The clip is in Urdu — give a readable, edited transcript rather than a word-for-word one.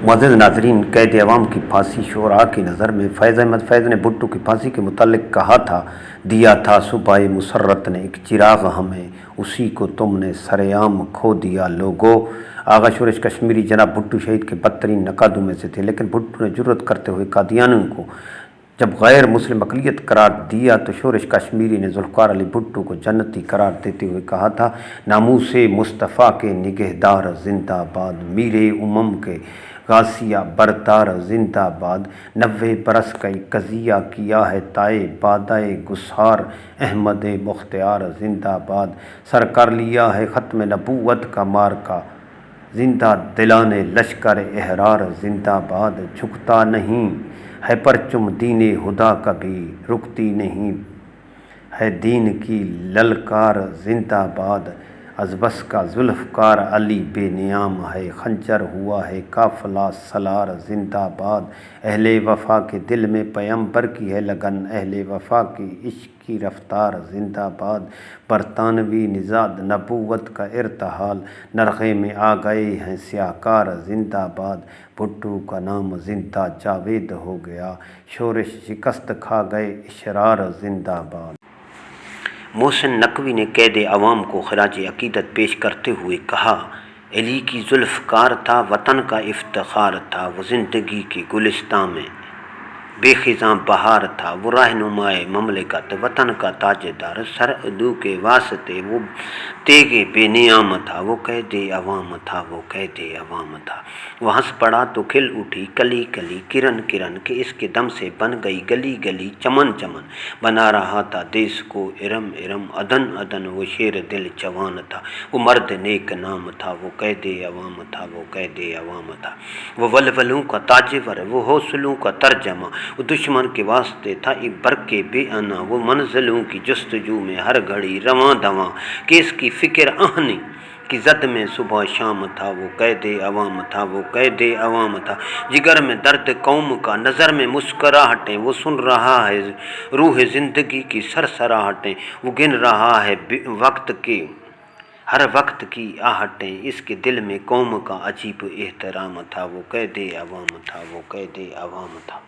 معزز ناظرین، قید عوام کی پھانسی شعراء کی نظر میں فیض احمد فیض نے بھٹو کی پھانسی کے متعلق کہا تھا، دیا تھا صبح مسرت نے ایک چراغ ہمیں، اسی کو تم نے سرعام کھو دیا لوگو۔ آغا شورش کشمیری جناب بھٹو شہید کے بدترین نقادوں میں سے تھے، لیکن بھٹو نے جرأت کرتے ہوئے قادیانیوں کو جب غیر مسلم اقلیت قرار دیا تو شورش کشمیری نے ذوالفقار علی بھٹو کو جنتی قرار دیتے ہوئے کہا تھا، ناموس مصطفیٰ کے نگہدار زندہ باد، میرے امم کے غازیہ بردار زندہ باد، 90 برس کا قضیہ کیا ہے طے بادئے گسار، احمد مختار زندہ باد، سر کر لیا ہے ختم نبوت کا مارکا، زندہ دلان لشکر احرار زندہ باد، جھکتا نہیں ہے پرچم دین خدا کبھی، رکتی نہیں ہے دین کی للکار زندہ باد، از بس کا ذوالفقار علی بے نیام ہے، خنجر ہوا ہے قافلہ سالار زندہ باد، اہل وفا کے دل میں پیمبر کی ہے لگن، اہل وفا کی عشق کی رفتار زندہ باد، برطانوی نژاد نبوت کا ارتحال، نرغے میں آ گئے ہیں سیاہ کار زندہ باد، بھٹو کا نام زندہ جاوید ہو گیا، شورش شکست کھا گئے اشرار زندہ باد۔ محسن نقوی نے قید عوام کو خراج عقیدت پیش کرتے ہوئے کہا، علی کی ذوالفقار تھا، وطن کا افتخار تھا، وہ زندگی کے گلستاں میں بے خزاں بہار تھا، وہ رہنمائے مملکت، وطن کا تاجدار، سر عدو کے واسطے وہ تیغ بے نیام تھا، وہ قید عوام تھا، وہ قید عوام تھا، وہ ہنس پڑا تو کھل اٹھی کلی کلی، کرن کرن کہ اس کے دم سے بن گئی گلی گلی، چمن چمن بنا رہا تھا دیس کو ارم ارم، عدن عدن وہ شیر دل جوان تھا، وہ مرد نیک نام تھا، وہ قید عوام تھا، وہ قید عوام تھا، وہ ولولوں کا تاجور، وہ حوصلوں کا ترجمہ، وہ دشمن کے واسطے تھا ایک برق بے انا، وہ منزلوں کی جستجو میں ہر گھڑی رواں دواں، کہ اس کی فکر آہنی کی زد میں صبح شام تھا، وہ قید عوام تھا، وہ قید عوام تھا، جگر میں درد قوم کا، نظر میں مسکراہٹیں، وہ سن رہا ہے روح زندگی کی سرسراہٹیں، وہ گن رہا ہے وقت کے ہر وقت کی آہٹیں، اس کے دل میں قوم کا عجیب احترام تھا، وہ قید عوام تھا، وہ قید عوام تھا۔